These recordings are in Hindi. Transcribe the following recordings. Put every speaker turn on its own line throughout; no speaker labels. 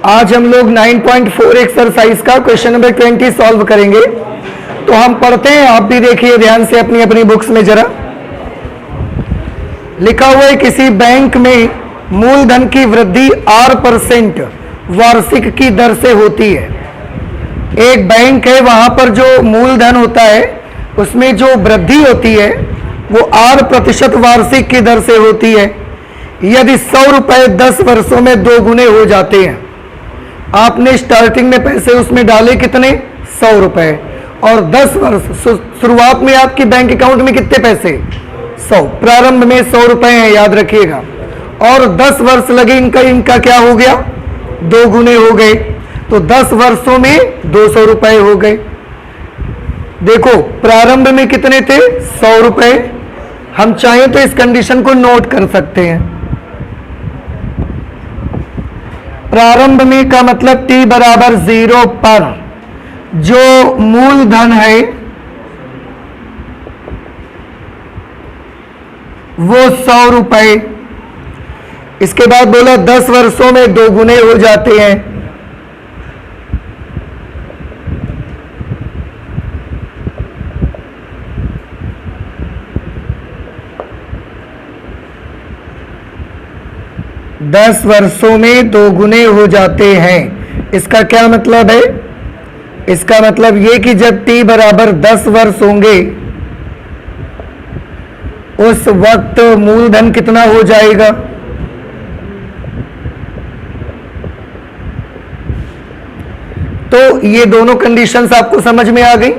आज हम लोग 9.4 एक्सरसाइज का क्वेश्चन नंबर 20 सॉल्व करेंगे। तो हम पढ़ते हैं, आप भी देखिए ध्यान से अपनी अपनी बुक्स में जरा। लिखा हुआ है किसी बैंक में मूलधन की वृद्धि 8% वार्षिक की दर से होती है। एक बैंक है, वहां पर जो मूलधन होता है उसमें जो वृद्धि होती है वो 8% वार्षिक की दर से होती है। यदि 100 रुपए 10 वर्षों में 2 गुने हो जाते हैं। आपने स्टार्टिंग में पैसे उसमें डाले कितने, 100 रुपए, और 10 वर्ष शुरुआत में आपके बैंक अकाउंट में कितने पैसे, 100, प्रारंभ में 100 रुपए हैं, याद रखिएगा। और 10 वर्ष लगे, इनका क्या हो गया, 2 गुने हो गए, तो 10 वर्षों में 200 रुपए हो गए। देखो प्रारंभ में कितने थे, 100 रुपए। हम चाहें तो इस कंडीशन को नोट कर सकते हैं। प्रारंभ में का मतलब t बराबर 0 पर जो मूलधन है वो 100 रुपए। इसके बाद बोला 10 वर्षों में 2 गुने हो जाते हैं। दस वर्षों में 2 गुने हो जाते हैं। इसका क्या मतलब है, इसका मतलब ये कि जब t बराबर 10 वर्ष होंगे उस वक्त मूलधन कितना हो जाएगा, तो ये दोनों कंडीशंस आपको समझ में आ गई।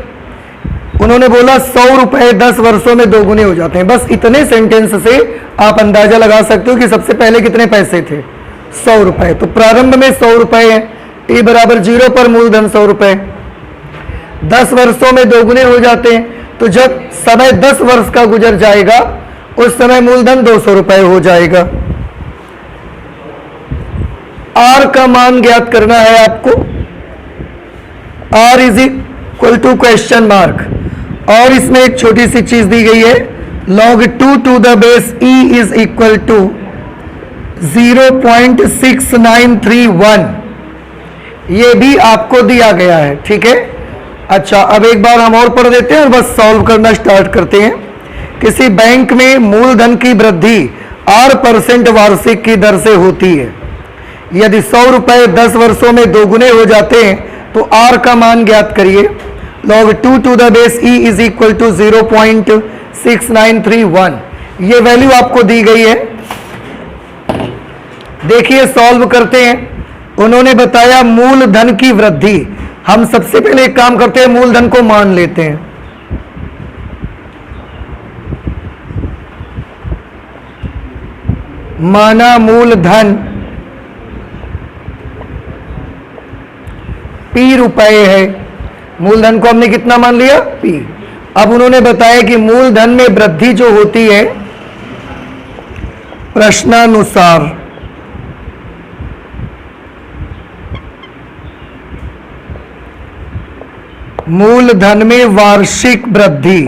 उन्होंने बोला 100 रुपए 10 वर्षों में 2 गुने हो जाते हैं। बस इतने सेंटेंस से आप अंदाजा लगा सकते हो कि सबसे पहले कितने पैसे थे, 100 रुपए। तो प्रारंभ में 100 रुपए है, t बराबर 0 पर मूलधन 100 रुपए, 10 वर्षों में 2 गुने हो जाते हैं। तो जब समय 10 वर्ष का गुजर जाएगा उस समय मूलधन 200 रुपए हो जाएगा। r का मान ज्ञात करना है आपको। r is equal to question mark, और इसमें एक छोटी सी चीज दी गई है, log 2 to the base e is equal to 0.6931। ये भी आपको दिया गया है, ठीक है। अच्छा, अब एक बार हम और पढ़ देते हैं और बस सॉल्व करना स्टार्ट करते हैं। किसी बैंक में मूलधन की वृद्धि 8% वार्षिक की दर से होती है। यदि 100 रुपए 10 वर्षों में 2 गुने हो जाते हैं तो r का मान ज्ञात करिए। log 2 to the base e is equal to 0.6931। ये वैल्यू आपको दी गई है। देखिए सॉल्व करते हैं। उन्होंने बताया मूलधन की वृद्धि। हम सबसे पहले एक काम करते हैं, मूलधन को मान लेते हैं। माना मूलधन p रुपए है। मूलधन को हमने कितना मान लिया, p। अब उन्होंने बताया कि मूलधन में वृद्धि जो होती है प्रश्नानुसार मूलधन में वार्षिक वृद्धि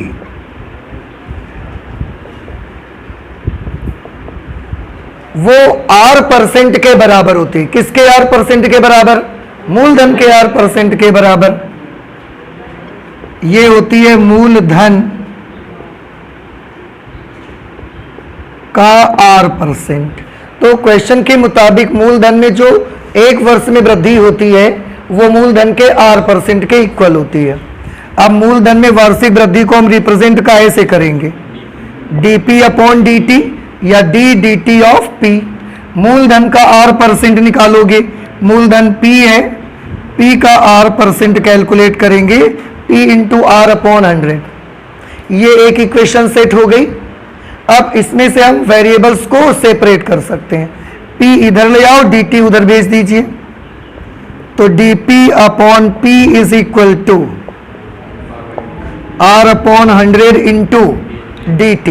वो 8% के बराबर होती है। किसके 8% के बराबर, मूलधन के 8% के बराबर। ये होती है मूलधन का 8%। तो क्वेश्चन के मुताबिक मूलधन में जो 1 वर्ष में वृद्धि होती है वो मूलधन के 8% के इक्वल होती है। अब मूलधन में वार्षिक वृद्धि को हम रिप्रेजेंट काहे से करेंगे, dp अपॉन dt या d dt ऑफ p। मूलधन का 8% निकालोगे, मूलधन p है, p का 8% कैलकुलेट करेंगे, p इंटू r अपॉन 100। ये एक इक्वेशन सेट हो गई। अब इसमें से हम वेरिएबल्स को सेपरेट कर सकते हैं। p इधर ले आओ, dt उधर भेज दीजिए। तो dp upon p is equal to r upon 100 into dt।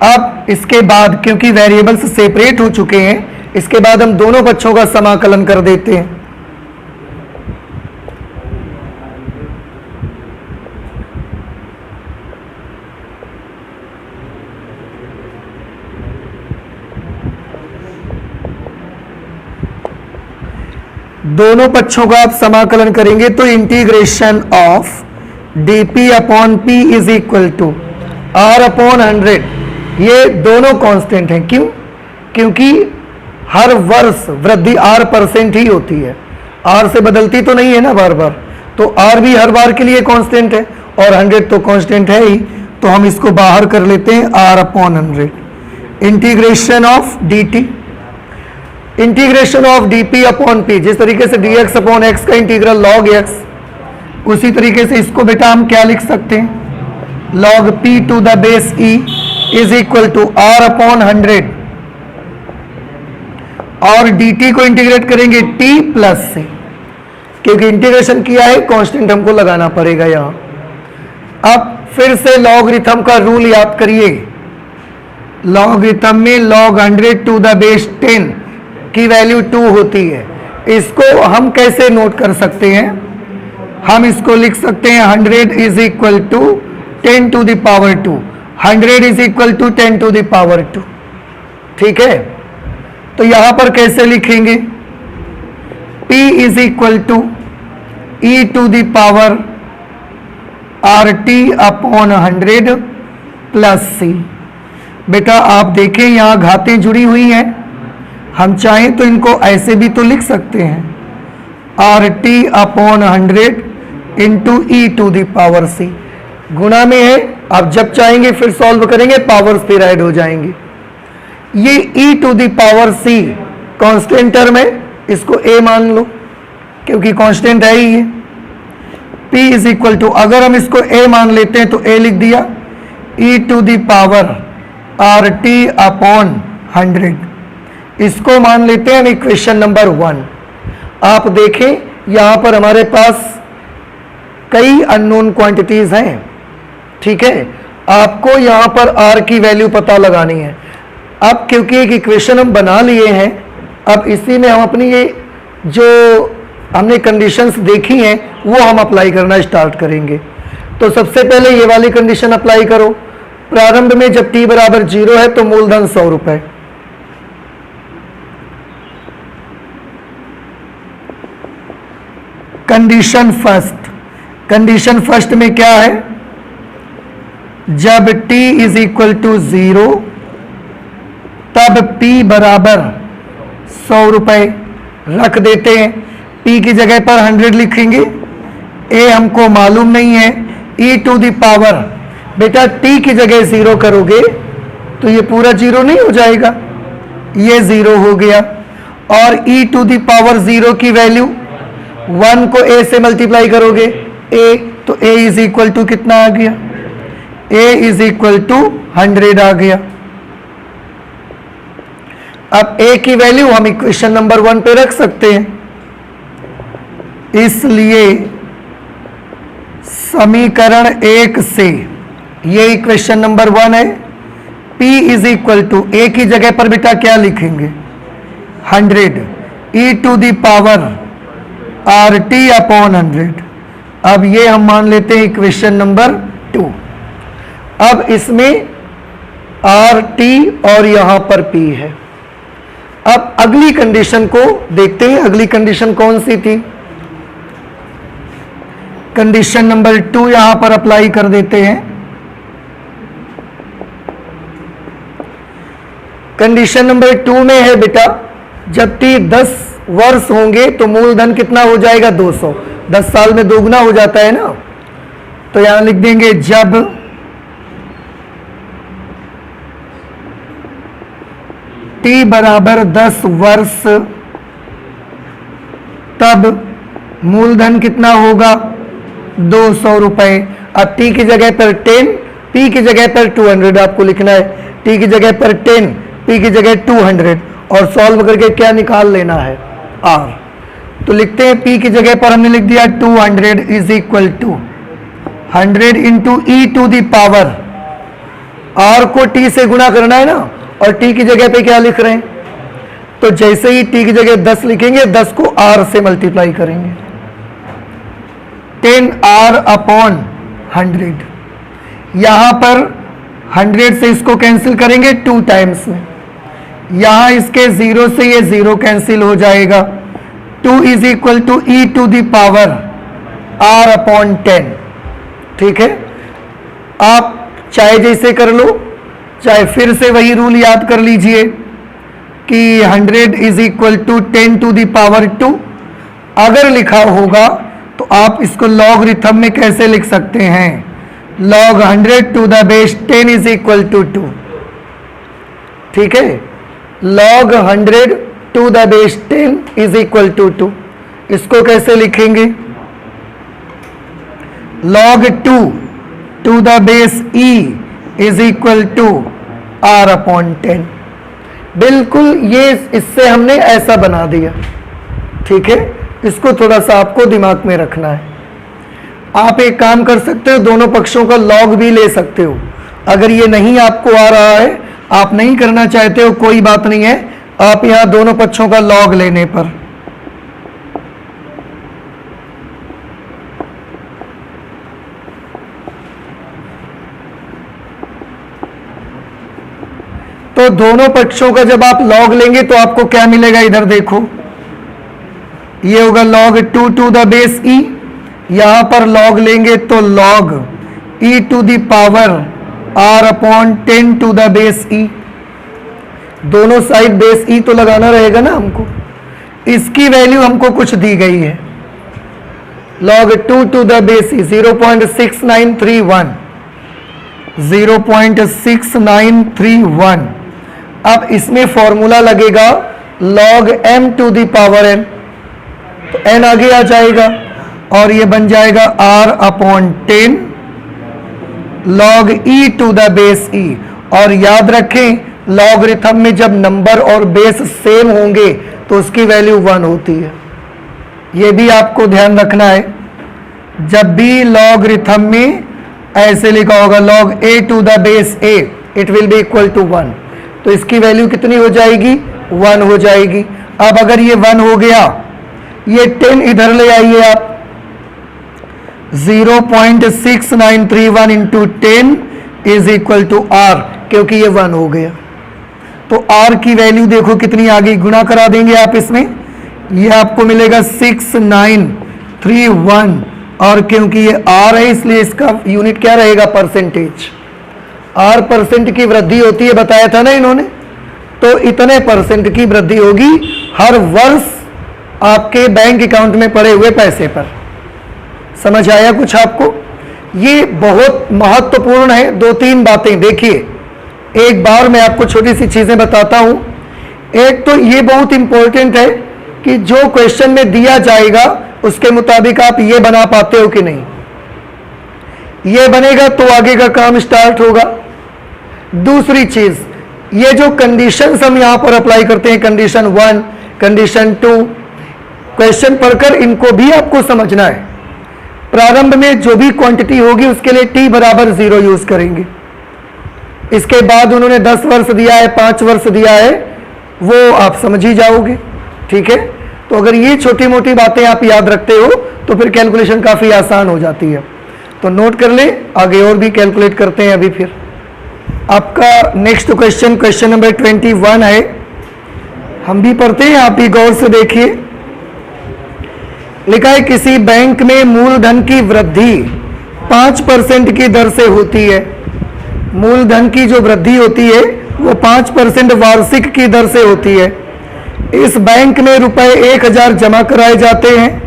अब इसके बाद क्योंकि वेरिएबल्स सेपरेट हो चुके हैं, इसके बाद हम दोनों पक्षों का समाकलन कर देते हैं। दोनों पक्षों का आप समाकलन करेंगे तो integration of dp upon p is equal to r upon 100। ये दोनों कांस्टेंट हैं। क्यों? क्योंकि हर वर्ष वृद्धि r% ही होती है, r से बदलती तो नहीं है ना बार बार, तो r भी हर बार के लिए कांस्टेंट है और 100 तो कांस्टेंट है ही, तो हम इसको बाहर कर लेते हैं r upon 100। Integration of dt, integration of dp upon p, जिस तरीके से dx अपॉन x का इंटीग्रल log x, उसी तरीके से इसको बेटा हम क्या लिख सकते हैं, log p to the base e is equal to r upon 100, और dt को इंटीग्रेट करेंगे t प्लस c, क्योंकि इंटीग्रेशन किया है कांस्टेंट हमको लगाना पड़ेगा यहां। अब फिर से लॉगरिथम का रूल याद करिए, लॉगरिथम में log 100 टू द बेस 10 की वैल्यू 2 होती है। इसको हम कैसे नोट कर सकते हैं, हम इसको लिख सकते हैं 100 is equal to 10 to the power 2, 100 is equal to 10 to the power 2। ठीक है, तो यहां पर कैसे लिखेंगे, p is equal to e to the power RT upon 100 plus c। बेटा आप देखें यहां घातें जुड़ी हुई हैं, हम चाहें तो इनको ऐसे भी तो लिख सकते हैं, RT upon 100 into e to the power c। गुणा में है, आप जब चाहेंगे फिर सॉल्व करेंगे, पावर्स फिर ऐड हो जाएंगे। ये e to the power c constant term है, इसको a मान लो क्योंकि कांस्टेंट है ही ये। p इज इक्वल टू, अगर हम इसको a मान लेते हैं तो a लिख दिया, e to the power RT upon 100, इसको मान लेते हैं हम इक्वेशन नंबर 1। आप देखें यहां पर हमारे पास कई अननोन क्वांटिटीज हैं। ठीक है, आपको यहां पर r की वैल्यू पता लगानी है। अब क्योंकि एक इक्वेशन हम बना लिए हैं, अब इसी में हम अपनी ये जो हमने कंडीशंस देखी हैं वो हम अप्लाई करना स्टार्ट करेंगे। तो सबसे पहले ये वाली कंडीशन अप्लाई करो, प्रारंभ में जब t बराबर 0 है तो मूलधन 100 रुपए, कंडीशन फर्स्ट, कंडीशन फर्स्ट में क्या है, जब t इज इक्वल टू 0 तब p बराबर 100 रुपए रख देते हैं। p की जगह पर 100 लिखेंगे, a हमको मालूम नहीं है, e टू द पावर, बेटा t की जगह 0 करोगे तो ये पूरा 0 नहीं हो जाएगा, ये 0 हो गया, और e टू द पावर 0 की वैल्यू 1 को a से मल्टीप्लाई करोगे a, तो a इज इक्वल टू कितना आ गया, a इज इक्वल टू 100 आ गया। अब a की वैल्यू हम इक्वेशन नंबर 1 पे रख सकते हैं, इसलिए समीकरण 1 से ये इक्वेशन नंबर 1 है, p is equal to a की जगह पर बेटा क्या लिखेंगे 100, e to the power RT upon 100। अब ये हम मान लेते हैं इक्वेशन नंबर 2। अब इसमें RT और यहां पर p है। अब अगली कंडीशन को देखते हैं, अगली कंडीशन कौन सी थी, कंडीशन नंबर 2 यहां पर अप्लाई कर देते हैं। कंडीशन नंबर 2 में है बेटा, जब t 10 वर्ष होंगे तो मूलधन कितना हो जाएगा 200, 10 साल में दोगुना हो जाता है ना, तो यहां लिख देंगे जब t बराबर 10 वर्ष तब मूलधन कितना होगा 200 रुपए। अब t की जगह पर 10, p की जगह पर 200 आपको लिखना है, t की जगह पर 10, p की जगह 200, और सॉल्व करके क्या निकाल लेना है r। तो लिखते हैं p की जगह पर हमने लिख दिया 200 is equal to 100 into e to the power, r को t से गुणा करना है ना, और t की जगह पे क्या लिख रहे हैं, तो जैसे ही t की जगह 10 लिखेंगे 10 को r से मल्टीप्लाई करेंगे, 10r अपॉन 100। यहां पर 100 से इसको कैंसिल करेंगे 2 टाइम्स में, यहां इसके 0 से ये 0 कैंसिल हो जाएगा, 2 is equal to e to the power r upon 10। ठीक है, आप चाहे जैसे कर लो, चाहे फिर से वही रूल याद कर लीजिए कि 100 is equal to 10 to the power 2। अगर लिखा होगा तो आप इसको लॉगरिथम में कैसे लिख सकते हैं? log 100 to the base 10 is equal to 2। ठीक है, log 100 to the base 10 is equal to 2। इसको कैसे लिखेंगे? log 2 to the base e is equal to r upon 10। बिल्कुल ये इससे हमने ऐसा बना दिया। ठीक है, इसको थोड़ा सा आपको दिमाग में रखना है। आप एक काम कर सकते हो, दोनों पक्षों का लॉग भी ले सकते हो। अगर ये नहीं आपको आ रहा है, आप नहीं करना चाहते हो, कोई बात नहीं है, आप यहां दोनों पक्षों का लॉग लेने पर तो दोनों पक्षों का जब आप लॉग लेंगे तो आपको क्या मिलेगा? इधर देखो, ये होगा log 2 to the base e। यहां पर लॉग लेंगे तो log e to the power r upon 10 to the base e। दोनों साइड बेस e तो लगाना रहेगा ना हमको। इसकी वैल्यू हमको कुछ दी गई है, log 2 to the base e 0.6931, 0.6931। अब इसमें फॉर्मूला लगेगा log m to the power n, तो n आगे आ जाएगा और ये बन जाएगा r upon 10 log e to the base e। और याद रखें, लॉगरिथम में जब नंबर और बेस सेम होंगे तो उसकी वैल्यू 1 होती है। ये भी आपको ध्यान रखना है। जब भी लॉगरिथम में ऐसे लिखा होगा log a to the base a, it will be equal to 1, तो इसकी वैल्यू कितनी हो जाएगी? 1 हो जाएगी। अब अगर ये 1 हो गया, ये 10 इधर ले आइए आप, 0.6931 into 10 is equal to r, क्योंकि ये 1 हो गया। तो r की वैल्यू देखो कितनी आ गई, गुणा करा देंगे आप इसमें, ये आपको मिलेगा 6931, और क्योंकि ये r है इसलिए इसका यूनिट क्या रहेगा? परसेंटेज। r परसेंट की वृद्धि होती है, बताया था ना इन्होंने। तो इतने परसेंट की वृद्धि होगी हर वर्ष आपके बैंक अकाउंट में पड़े हुए पैसे पर। समझ आया कुछ आपको? ये बहुत महत्वपूर्ण है। 2-3 बातें देखिए, एक बार मैं आपको छोटी सी चीजें बताता हूं। एक तो ये बहुत इंपॉर्टेंट है कि जो क्वेश्चन में दिया जाएगा उसके मुताबिक आप ये बना पाते हो कि नहीं। ये बनेगा तो आगे का काम स्टार्ट होगा। दूसरी चीज, ये जो कंडीशंस हम यहां पर अप्लाई करते हैं, कंडीशन 1, कंडीशन 2, क्वेश्चन पढ़कर इनको भी आपको समझना है। प्रारंभ में जो भी क्वांटिटी होगी उसके लिए t बराबर 0 यूज करेंगे। इसके बाद उन्होंने 10 वर्ष दिया है, 5 वर्ष दिया है, वो आप समझ ही जाओगे। ठीक है, तो अगर ये छोटी मोटी बातें आप याद रखते हो तो फिर कैलकुलेशन काफ़ी आसान हो जाती है। तो नोट कर ले, आगे और भी कैलकुलेट करते हैं अभी। फिर आपका नेक्स्ट क्वेश्चन, क्वेश्चन नंबर 21 है, हम भी पढ़ते हैं, आप भी गौर से देखिए। लिखा है किसी बैंक में मूलधन की वृद्धि 5% की दर से होती है। मूलधन की जो वृद्धि होती है वो 5% वार्षिक की दर से होती है। इस बैंक में रुपए 1000 जमा कराए जाते हैं।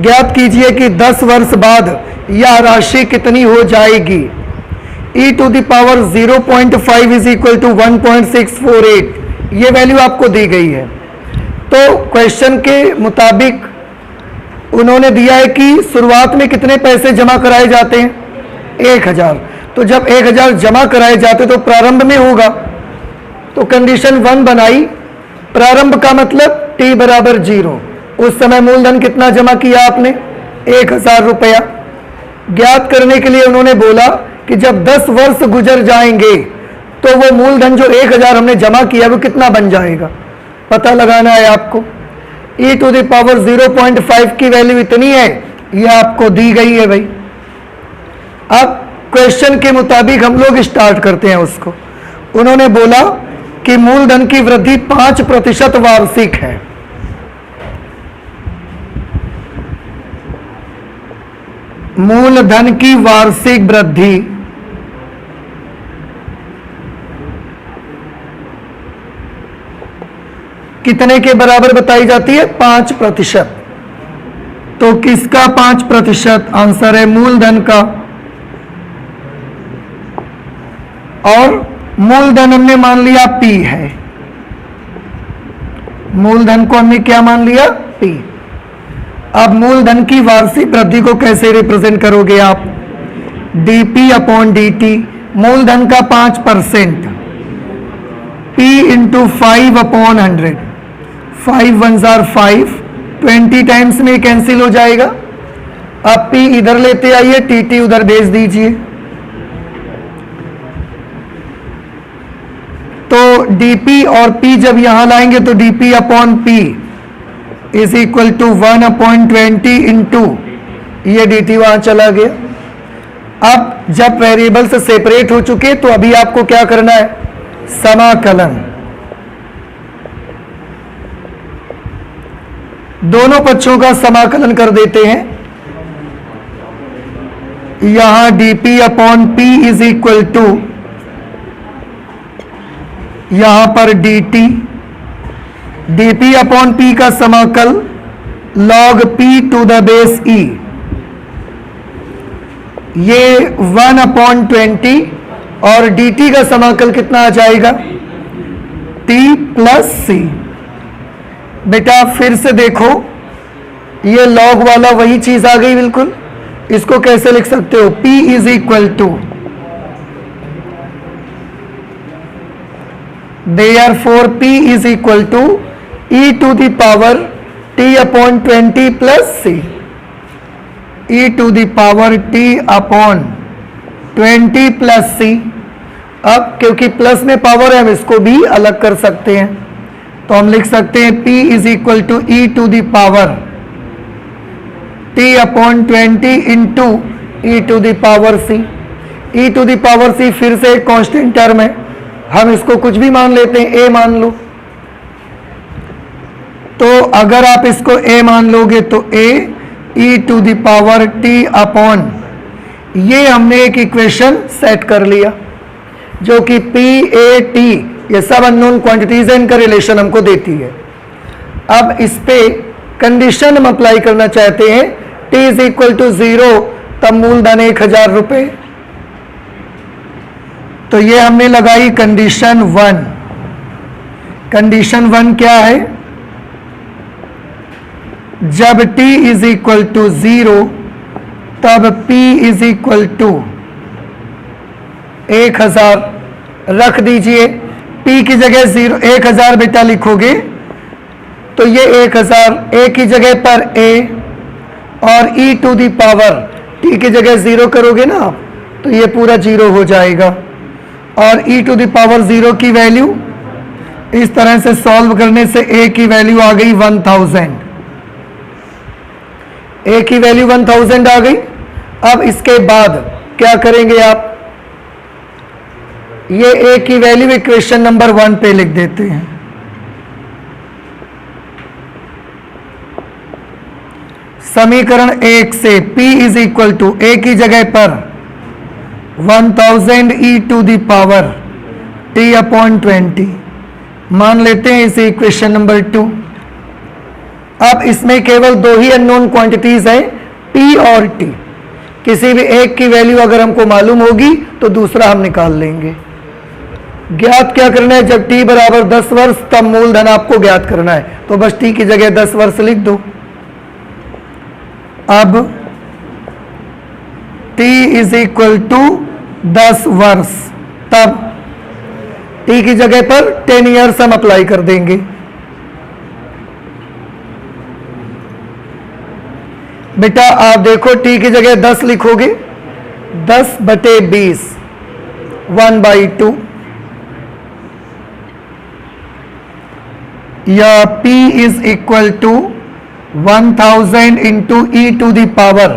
ज्ञात कीजिए कि 10 वर्ष बाद यह राशि कितनी हो जाएगी। e to the power 0.5 is equal to 1.648, ये वैल्यू आपको दी गई है। तो क्वेश्चन के मुताबिक उन्होंने दिया है कि शुरुआत में कितने पैसे जमा कराए जाते हैं? 1000। तो जब 1000 जमा कराए जाते तो प्रारंभ में होगा, तो कंडीशन 1 बनाई। प्रारंभ का मतलब t बराबर 0। उस समय मूलधन कितना जमा किया आपने? 1000 रुपया। ज्ञात करने के लिए उन्होंने बोला कि जब 10 वर्ष गुजर जाएंगे तो वो मूलधन जो 1000 हमने जमा किया वो कितना बन जाएगा, पता लगाना है आपको। e टू द पावर 0.5 की वैल्यू इतनी है, ये आपको दी गई है भाई। अब क्वेश्चन के मुताबिक हम लोग स्टार्ट करते हैं उसको। उन्होंने बोला कि मूलधन की वृद्धि 5% वार्षिक है। मूलधन की वार्षिक वृद्धि कितने के बराबर बताई जाती है? 5%। तो किसका 5%? आंसर है मूलधन का। और मूलधन हमने मान लिया P है। मूलधन को हमने क्या मान लिया? P। अब मूलधन की वार्षिक वृद्धि को कैसे रिप्रेजेंट करोगे आप? dP अपॉन dt, मूलधन का 5%, P into 5 upon 100, 5 1 jar 5, 20 times में कैंसिल हो जाएगा। अब P इधर लेते आइए, TT उधर भेज दीजिए। तो dP और P जब यहां लाएंगे तो dP upon P is equal to 1/20 into ये dt वहां चला गया। अब जब वेरिएबल से सेपरेट हो चुके तो अभी आपको क्या करना है? समाकलन। दोनों पक्षों का समाकलन कर देते हैं। यहां dP upon P is equal to यहां पर dt, dP अपॉन P का समाकल log P to the base E, ये 1/20 और dt का समाकल कितना आ जाएगा? T plus C। बेटा फिर से देखो, ये log वाला वही चीज आ गई बिल्कुल। इसको कैसे लिख सकते हो? P is equal to, therefore P is equal to e to the power t upon 20 plus c, e to the power t upon 20 plus c। अब क्योंकि प्लस में पावर है हम इसको भी अलग कर सकते हैं, तो हम लिख सकते हैं P is equal to e to the power t upon 20 into e to the power c। e to the power c फिर से एक कांस्टेंट टर्म है, हम इसको कुछ भी मान लेते हैं, a मान लो। तो अगर आप इसको a मान लोगे तो a e to the power t upon, ये हमने एक इक्वेशन सेट कर लिया जो कि P A T ये सब अननोन क्वांटिटीज है, इनका रिलेशन हमको देती है। अब इस पे कंडीशन हम अप्लाई करना चाहते हैं, t इज इक्वल टू 0, तब मूलधन 1000 रुपए। तो ये हमने लगाई कंडीशन 1। कंडीशन 1 क्या है? जब t इज इक्वल टू 0 तब P इज इक्वल टू 1000 रख दीजिए। P की जगह 1000 बेटा लिखोगे तो ये 1000 A की जगह पर A और e to the power t की जगह 0 करोगे ना आप, तो ये पूरा 0 हो जाएगा। और e टू द पावर 0 की वैल्यू इस तरह से सॉल्व करने से a की वैल्यू आ गई 1000। a की वैल्यू 1000 आ गई। अब इसके बाद क्या करेंगे आप? ये a की वैल्यू इक्वेशन नंबर 1 पे लिख देते हैं। समीकरण 1 से P is equal to a की जगह पर 1000 e to the power t upon 20 मान लेते हैं, इसे इक्वेशन नंबर 2। अब इसमें केवल दो ही अननोन क्वांटिटीज हैं, P और T। किसी भी एक की वैल्यू अगर हमको मालूम होगी तो दूसरा हम निकाल लेंगे। ज्ञात क्या करना है? जब t बराबर 10 वर्ष तब मूलधन आपको ज्ञात करना है, तो बस t की जगह 10 वर्ष लिख दो। अब t इज इक्वल टू 10 वर्ष, तब t की जगह पर 10 ईयर्स हम अप्लाई कर देंगे। बेटा आप देखो, t की जगह 10 लिखोगे, 10/20 1/2, या P is equal to 1000 into e to the power.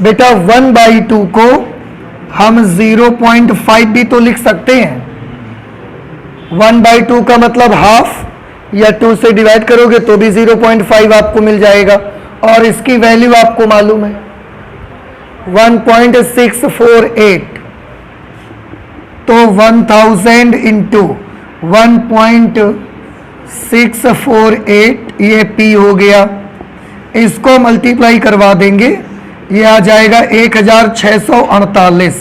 बेटा 1/2 को हम 0.5 भी तो लिख सकते हैं। 1/2 का मतलब हाफ, या 2 से डिवाइड करोगे तो भी 0.5 आपको मिल जाएगा, और इसकी वैल्यू आपको मालूम है। 1.648, तो 1000 इंटू 1.648 ये P हो गया। इसको मल्टीप्लाई करवा देंगे, ये आ जाएगा 1648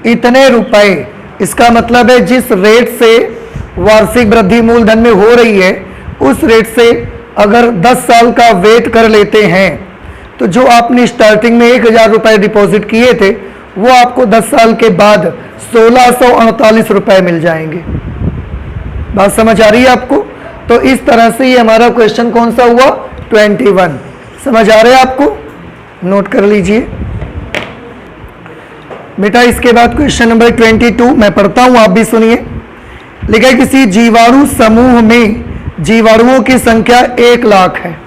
इतने रुपए। इसका मतलब है जिस रेट से वार्षिक वृद्धि मूलधन में हो रही है उस रेट से अगर 10 साल का वेट कर लेते हैं तो जो आपने स्टार्टिंग में 1000 रुपए डिपॉजिट किए थे वो आपको 10 साल के बाद 1648 रुपए मिल जाएंगे। बात समझ आ रही है आपको? तो इस तरह से ये हमारा क्वेश्चन कौन सा हुआ? 21। समझ आ रहा है आपको? नोट कर लीजिए बेटा। इसके बाद क्वेश्चन नंबर 22 मैं पढ़ता हूं, आप भी सुनिए। लिखा है किसी जीवाणु समूह में जीवाणुओं की संख्या 1 लाख है।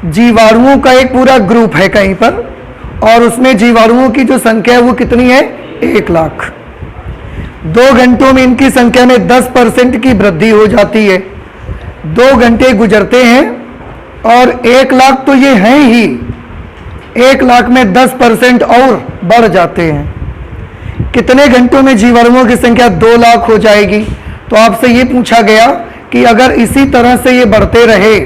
जीवाणुओं का एक पूरा ग्रुप है कहीं पर और उसमें जीवाणुओं की जो संख्या है वो कितनी है? 1 लाख। 2 घंटों में इनकी संख्या में 10% की वृद्धि हो जाती है। 2 घंटे गुजरते हैं और 1 लाख तो ये हैं ही, 1 लाख में 10% और बढ़ जाते हैं। कितने घंटों में जीवाणुओं की संख्या 2 लाख हो जाएगी? तो आपसे ये पूछा गया कि अगर इसी तरह से ये बढ़ते रहे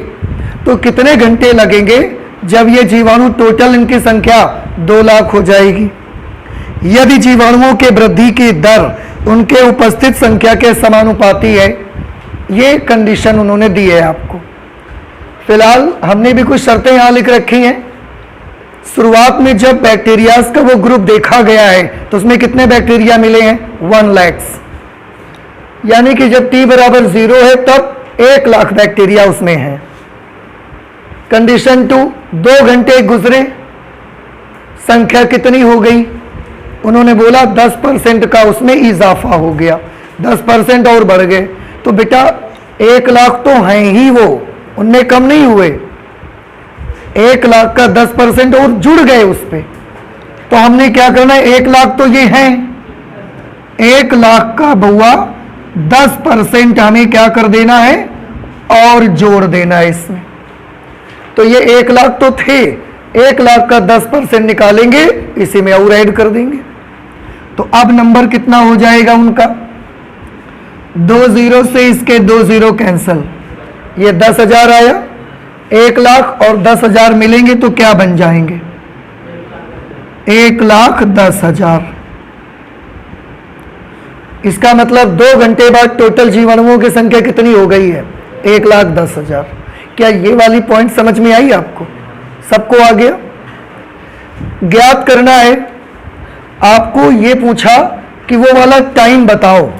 तो कितने घंटे लगेंगे जब ये जीवाणु टोटल इनकी संख्या 2 लाख हो जाएगी। यदि जीवाणुओं के वृद्धि की दर उनके उपस्थित संख्या के समानुपाती है, ये कंडीशन उन्होंने दी है आपको। फिलहाल हमने भी कुछ शर्तें यहां लिख रखी हैं। शुरुआत में जब बैक्टीरियाज का वो ग्रुप देखा गया है तो उसमें कितने बैक्टीरिया मिले हैं? 1 लाख। यानी कि जब t बराबर 0 है तब 1 लाख बैक्टीरिया उसमें है। कंडीशन 2, 2 घंटे गुजरे, संख्या कितनी हो गई? उन्होंने बोला 10% का उसमें इजाफा हो गया, 10% और बढ़ गए। तो बेटा 1 लाख तो हैं ही वो, उनमें कम नहीं हुए। 1 लाख का 10% और जुड़ गए उस पे। तो हमने क्या करना है? 1 लाख तो ये हैं, 1 लाख का बुआ 10% हमें क्या कर देना है? और जोड़ देना है इसमें। तो ये 1 लाख तो थे, 1 लाख का 10% निकालेंगे, इसी में और ऐड कर देंगे। तो अब नंबर कितना हो जाएगा उनका? 2 0 से इसके 2 0 कैंसल, ये 10,000 आया। 1 लाख और 10,000 मिलेंगे तो क्या बन जाएंगे? 1,10,000। इसका मतलब 2 घंटे बाद टोटल जीवाणुओं की संख्या कितनी हो गई है? 1,10,000। क्या ये वाली पॉइंट समझ में आई आपको? सबको आ गया? ज्ञात करना है आपको। ये पूछा कि वो वाला टाइम बताओ,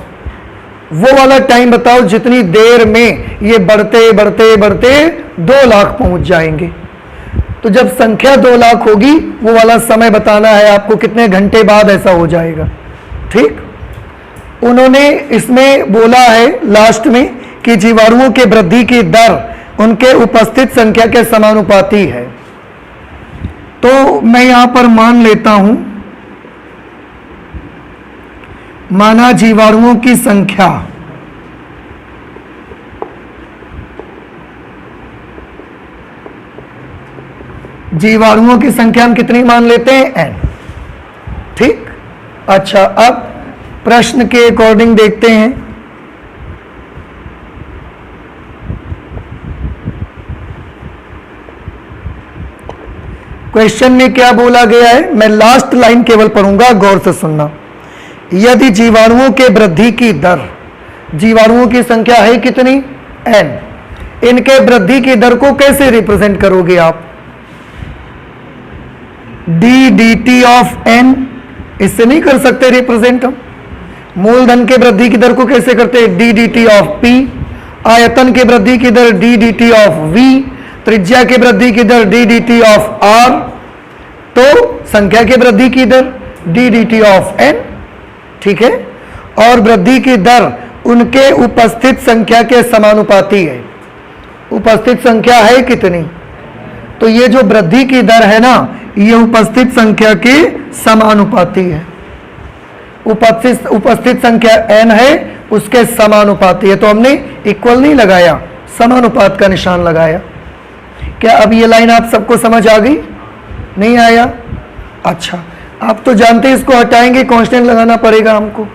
वो वाला टाइम बताओ जितनी देर में ये बढ़ते बढ़ते बढ़ते 2 लाख पहुंच जाएंगे। तो जब संख्या 2 लाख होगी वो वाला समय बताना है आपको, कितने घंटे बाद ऐसा हो जाएगा। ठीक, उन्होंने इसमें बोला है लास्ट में कि जीवाणुओं के वृद्धि की दर उनके उपस्थित संख्या के समानुपाती है। तो मैं यहां पर मान लेता हूं, माना जीवाणुओं की संख्या हम कितनी मान लेते हैं? n। ठीक, अच्छा अब प्रश्न के अकॉर्डिंग देखते हैं। क्वेश्चन में क्या बोला गया है? मैं लास्ट लाइन केवल पढ़ूंगा, गौर से सुनना। यदि जीवाणुओं के वृद्धि की दर, जीवाणुओं की संख्या है कितनी? n। इनके वृद्धि की दर को कैसे रिप्रेजेंट करोगे आप? dt of n। इससे नहीं कर सकते रिप्रेजेंट हम। मूलधन के वृद्धि की दर को कैसे करते हैं? dt of p। आयतन की वृद्धि की दर dt ऑफ v। त्रिज्या की वृद्धि की दर dt ऑफ r। तो संख्या की वृद्धि की दर dt ऑफ n। ठीक है, और वृद्धि की दर उनके उपस्थित संख्या के समानुपाती है। उपस्थित संख्या है कितनी? तो ये जो वृद्धि की दर है ना, ये उपस्थित संख्या के समानुपाती है। उपस्थित संख्या n है, उसके समानुपाती है। तो हमने इक्वल नहीं लगाया, समानुपात का निशान लगाया। क्या अब ये लाइन आप सबको समझ आ गई? नहीं आया? अच्छा, आप तो जानते हैं इसको हटाएंगे, कांस्टेंट लगाना पड़ेगा हमको।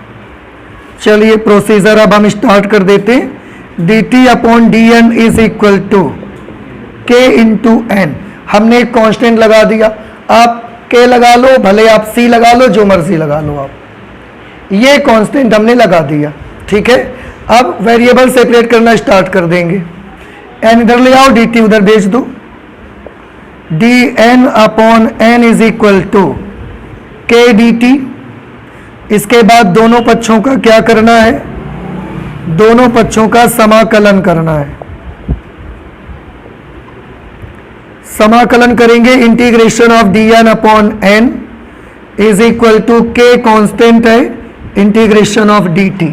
चलिए प्रोसीजर अब हम स्टार्ट कर देते हैं। D t upon d n is equal to k into n. हमने एक कांस्टेंट लगा दिया, आप के लगा लो, भले आप सी लगा लो, जो मर्जी लगा लो आप, ये कांस्टेंट हमने लगा दिया। ठीक है, अब वेरिएबल सेपरेट करना स्टार्ट कर देंगे। एन इधर ले आओ, डी टी उधर भेज दो। D n upon n is equal to k d t. इसके बाद दोनों पक्षों का क्या करना है, दोनों पक्षों का समाकलन करना है। समाकलन करेंगे, integration of d n upon n is equal to k constant है, integration of d t.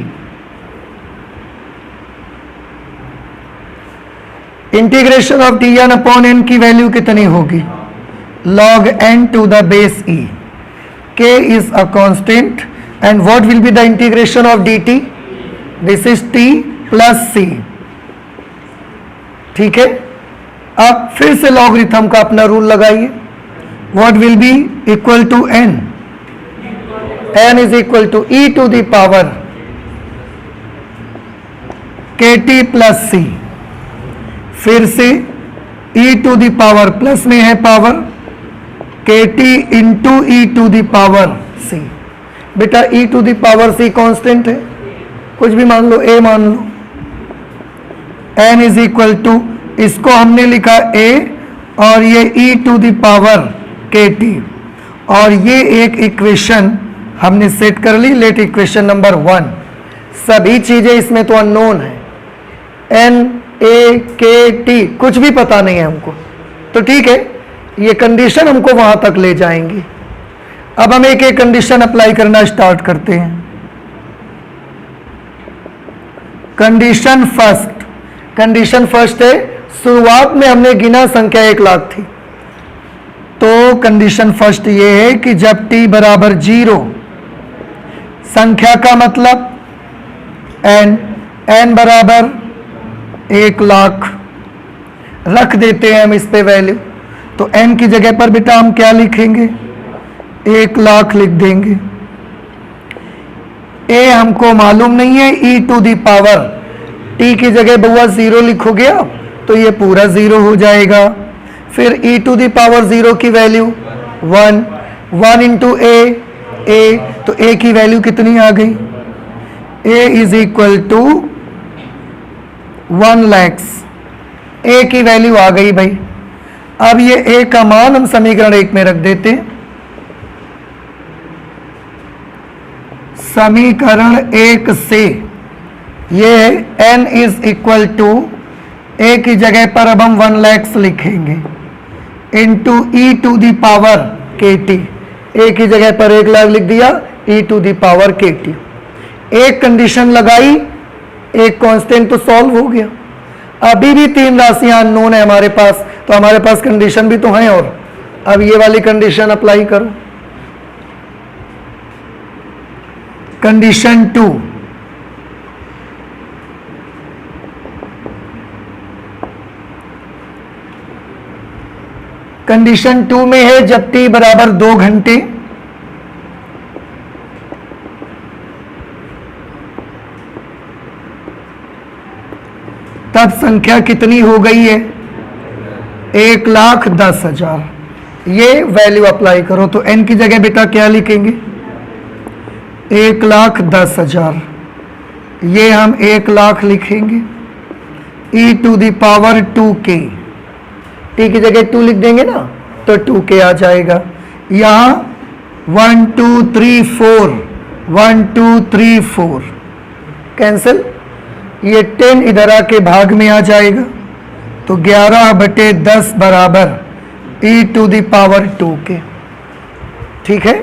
Integration of d n upon n की वैल्यू कितनी होगी, log n to the base e. K is a constant and what will be the integration of dt? This is t plus c. ठीक है, आप फिर से लॉगरिथम का अपना रूल लगाइए। What will be equal to n? n is equal to e to the power kt plus c। फिर से e to the power, plus में है power, kt into e to the power c। बेटा e to the power c constant है, कुछ भी मान लो, a मान लो। n इज इक्वल टू, इसको हमने लिखा a और ये e to the power kt, और ये एक इक्वेशन हमने सेट कर ली। Let equation number 1। सभी चीजें इसमें तो अननोन है, n a k t कुछ भी पता नहीं है हमको, तो ठीक है, ये कंडीशन हमको वहां तक ले जाएंगी। अब हम एक एक कंडीशन अप्लाई करना स्टार्ट करते हैं। कंडीशन फर्स्ट, कंडीशन फर्स्ट है, शुरुआत में हमने गिना संख्या 1 लाख थी, तो कंडीशन फर्स्ट ये है कि जब t बराबर 0, संख्या का मतलब n बराबर 1 लाख रख देते हैं हम इस पे वैल्यू। तो n की जगह पर बेटा हम क्या लिखेंगे, 1 लाख लिख देंगे। a हमको मालूम नहीं है, e to the power, t की जगह बउआ 0 लिखोगे आप तो ये पूरा 0 हो जाएगा। फिर e टू दी पावर 0 की वैल्यू 1, 1 इंटू a, तो a की वैल्यू कितनी आ गई, a is equal to 1 lakh. a की वैल्यू आ गई भाई। अब ये a का मान हम समीकरण 1 में रख देते हैं। समीकरण 1 से ये n is equal to, a की जगह पर अब हम 1 लाख लिखेंगे, into e to the power k t. a की जगह पर 1 लाख लिख दिया, e to the power k t. एक कंडीशन लगाई, एक कांस्टेंट तो सॉल्व हो गया। अभी भी 3 राशियां अननोन है हमारे पास, तो हमारे पास कंडीशन भी तो है। और अब ये वाली कंडीशन अप्लाई करो। कंडीशन 2, कंडीशन 2 में है जब t बराबर 2 घंटे, तब संख्या कितनी हो गई है, 1,10,000। ये वैल्यू अप्लाई करो तो n की जगह बेटा क्या लिखेंगे, 1,10,000। ये हम 1 लाख लिखेंगे, e to the power 2k, t की जगह 2 लिख देंगे ना तो 2k आ जाएगा। यहाँ 1 2 3 4, 1 2 3 4 कैंसिल, ये 10 इधर आके भाग में आ जाएगा, तो 11/10 बराबर e to the power 2k। ठीक है,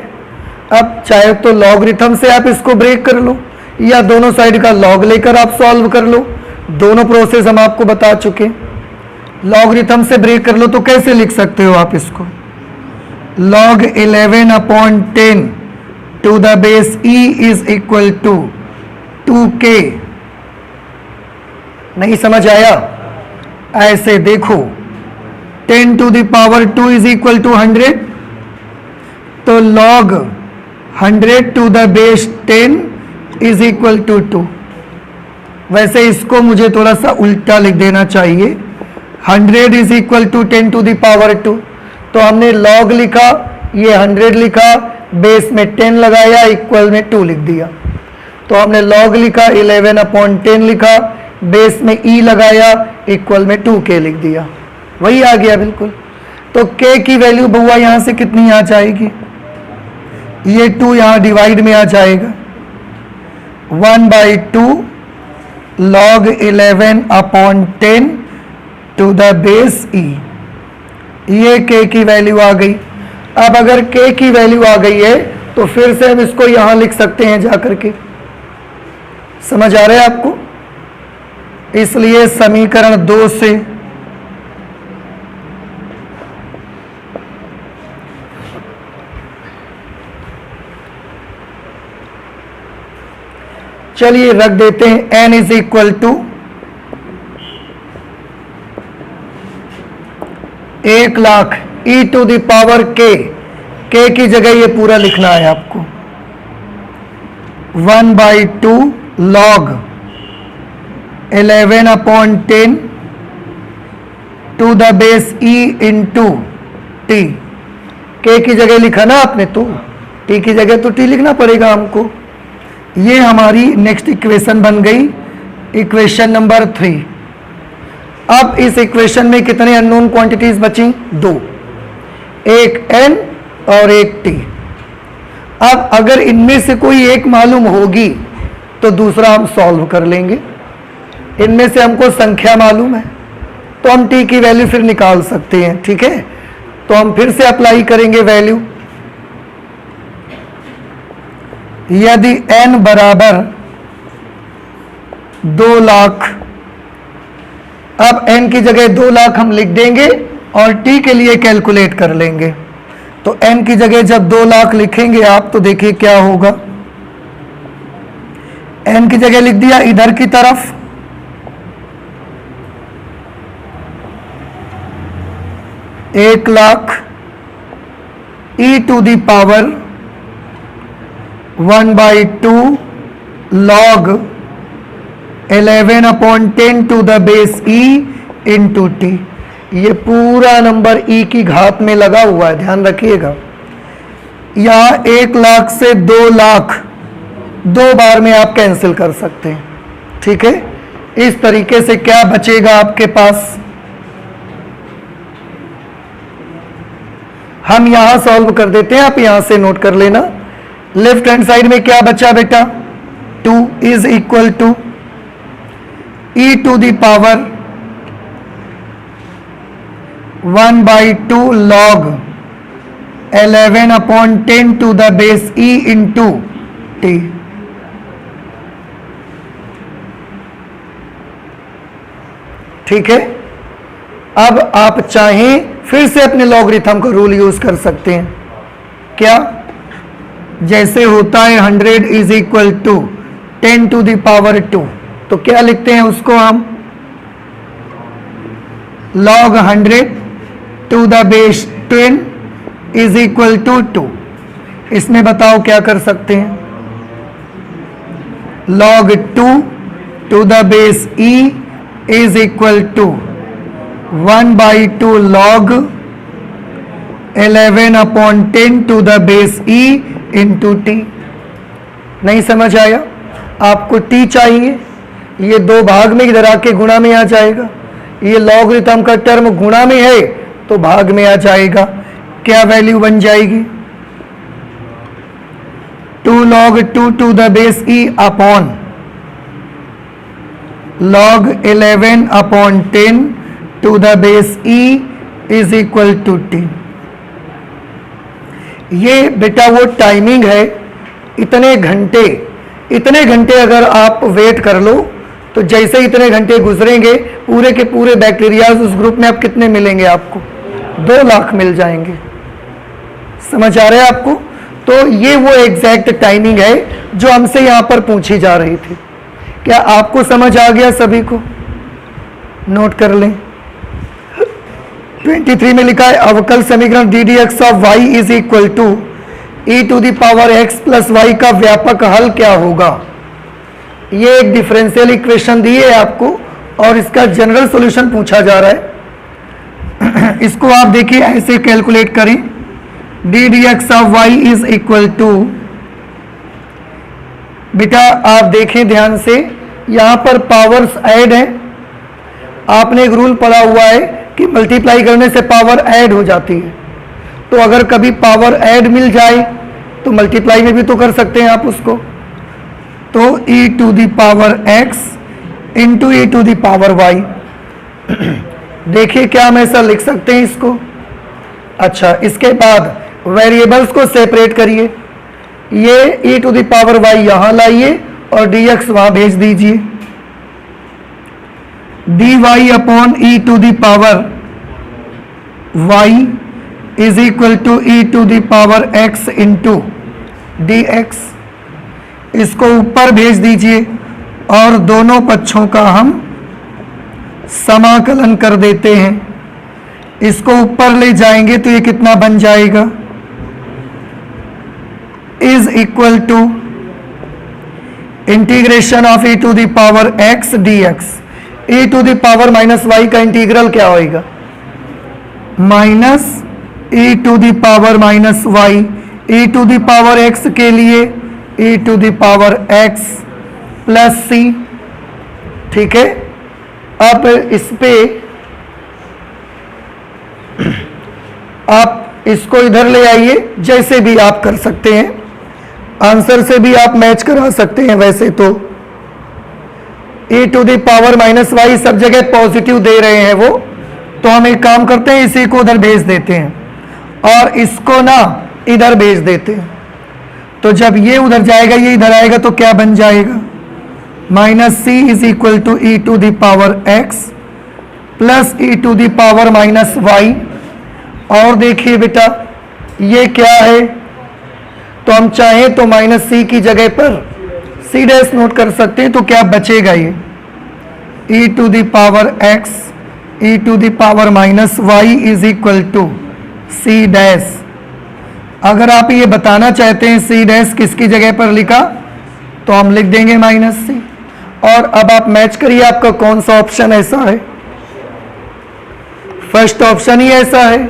अब चाहे तो लॉगरिथम से आप इसको ब्रेक कर लो या दोनों साइड का लॉग लेकर आप सॉल्व कर लो, दोनों प्रोसेस हम आपको बता चुके। लॉगरिथम से ब्रेक कर लो तो कैसे लिख सकते हो आप इसको, log 11/10 to the base e is equal to 2k। नहीं समझ आया, ऐसे देखो, 10 to the power 2 is equal to 100, तो log 100 to the base 10 is equal to 2। वैसे इसको मुझे थोड़ा सा उल्टा लिख देना चाहिए, 100 is equal to 10 to the power 2। तो हमने log लिखा, ये 100 लिखा, बेस में 10 लगाया, इक्वल में 2 लिख दिया। तो हमने log लिखा, 11/10 लिखा, बेस में e लगाया, इक्वल में 2k लिख दिया। वही आ गया बिल्कुल। तो k की वैल्यू बउआ यहां से कितनी आ जाएगी, ये 2 यहां डिवाइड में आ जाएगा, 1/2 log 11/10 to the base e। ये k की वैल्यू आ गई। अब अगर k की वैल्यू आ गई है तो फिर से हम इसको यहां लिख सकते हैं जाकर के। समझ आ रहा है आपको? इसलिए समीकरण 2 से चलिए रख देते हैं n is equal to 1,00,000 e to the power k। k की जगह ये पूरा लिखना है आपको, 1/2 log 11/10 to the base e into t। k की जगह लिखा ना आपने, तो t की जगह तो t लिखना पड़ेगा हमको। ये हमारी नेक्स्ट इक्वेशन बन गई, इक्वेशन नंबर 3। अब इस इक्वेशन में कितने अननोन क्वांटिटीज बची? 2, एक n और एक t। अब अगर इनमें से कोई एक मालूम होगी तो दूसरा हम सॉल्व कर लेंगे। इनमें से हमको संख्या मालूम है तो हम t की वैल्यू फिर निकाल सकते हैं, ठीक है। तो हम फिर से अप्लाई करेंगे वैल्यू। यदि n बराबर 2,00,000, अब n की जगह 2,00,000 हम लिख देंगे और t के लिए कैलकुलेट कर लेंगे। तो n की जगह जब 2,00,000 लिखेंगे आप तो देखिए क्या होगा। n की जगह लिख दिया इधर की तरफ, एक lakh e to the power 1/2 log 11/10 to the base e into t. ये पूरा नंबर e की घात में लगा हुआ है, ध्यान रखिएगा। यहां 1,00,000 से 2,00,000 2 बार में आप कैंसिल कर सकते हैं, ठीक है। इस तरीके से क्या बचेगा आपके पास, हम यहां सॉल्व कर देते हैं, आप यहां से नोट कर लेना। लेफ्ट हैंड साइड में क्या बचा बेटा, 2 is equal to e to the power 1/2 log 11/10 to the base e into t। ठीक है। अब आप चाहें फिर से अपने लॉगरिथम का रूल यूज कर सकते हैं। क्या? जैसे होता है 100 is equal to 10 to the power 2, तो क्या लिखते हैं उसको हम, log 100 to the base 10 is equal to 2। इसमें बताओ क्या कर सकते हैं, log 2 to the base e is equal to 1/2 log 11/10 to the base e into t. नहीं समझ आया? आपको t चाहिए, ये 2 भाग में इधर आके गुणा में आ जाएगा। ये लॉगरिथम का टर्म गुणा में है तो भाग में आ जाएगा। क्या वैल्यू बन जाएगी, 2 log 2 to the base e upon log 11/10 to the base e is equal to t. ये बेटा वो टाइमिंग है, इतने घंटे अगर आप वेट कर लो तो जैसे इतने घंटे गुजरेंगे पूरे के पूरे बैक्टीरियाज उस ग्रुप में आप कितने मिलेंगे, आपको 2,00,000 मिल जाएंगे। समझ आ रहा है आपको? तो ये वो एग्जैक्ट टाइमिंग है जो हमसे यहां पर पूछी जा रही थी। क्या आपको समझ आ गया सभी को? नोट कर लें। 23 में लिखा है अवकल समीकरण d d x of y is equal to e to the power x plus y का व्यापक हल क्या होगा। ये एक डिफरेंशियल इक्वेशन दी है आपको और इसका जनरल सॉल्यूशन पूछा जा रहा है। इसको आप देखिए ऐसे कैलकुलेट करें, d d x of y is equal to, बेटा आप देखें ध्यान से, यहाँ पर पावर्स ऐड है। आपने एक रूल पढ़ा हुआ है कि मल्टीप्लाई करने से पावर ऐड हो जाती है, तो अगर कभी पावर ऐड मिल जाए तो मल्टीप्लाई में भी तो कर सकते हैं आप उसको। तो e to the power x into e to the power y। देखिए क्या हम ऐसा लिख सकते हैं इसको। अच्छा, इसके बाद वेरिएबल्स को सेपरेट करिए, ये e to the power y यहाँ लाइए और dx वहाँ भेज दीजिए। dy upon e to the power y is equal to e to the power x into dx। इसको ऊपर भेज दीजिए और दोनों पक्षों का हम समाकलन कर देते हैं। इसको ऊपर ले जाएंगे तो ये कितना बन जाएगा, is equal to integration of e to the power x dx। e to the power minus y का इंटीग्रल क्या होएगा, minus e to the power minus y, e to the power x के लिए e to the power x plus c। ठीक है, अब इस पे आप इसको इधर ले आइए, जैसे भी आप कर सकते हैं, आंसर से भी आप मैच करा सकते हैं। वैसे तो e to the power minus y सब जगह पॉजिटिव दे रहे हैं वो, तो हम एक काम करते हैं, इसी को उधर भेज देते हैं और इसको ना इधर भेज देते हैं। तो जब ये उधर जाएगा ये इधर आएगा तो क्या बन जाएगा, minus c is equal to e to the power x plus e to the power minus y. और देखिए बेटा ये क्या है, तो हम चाहें तो माइनस सी की जगह पर सी डैश नोट कर सकते हैं, तो क्या बचेगा ये e to the power x e to the power minus y is equal to C dash. अगर आप ये बताना चाहते हैं सी डैश किसकी जगह पर लिखा, तो हम लिख देंगे माइनस सी। और अब आप मैच करिए आपका कौन सा ऑप्शन ऐसा है, फर्स्ट ऑप्शन ही ऐसा है,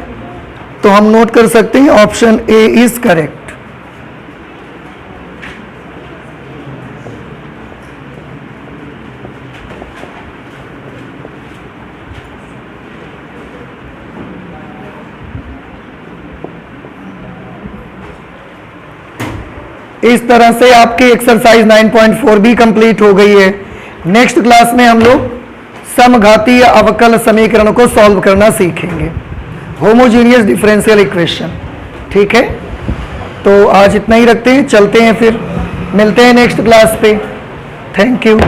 तो हम नोट कर सकते हैं ऑप्शन ए इज करेक्ट। इस तरह से आपकी एक्सरसाइज 9.4 भी कंप्लीट हो गई है। नेक्स्ट क्लास में हम लोग समघातीय अवकल समीकरण को सॉल्व करना सीखेंगे, होमोजीनियस डिफरेंशियल इक्वेशन। ठीक है, तो आज इतना ही रखते हैं, चलते हैं फिर मिलते हैं नेक्स्ट क्लास पे। Thank you.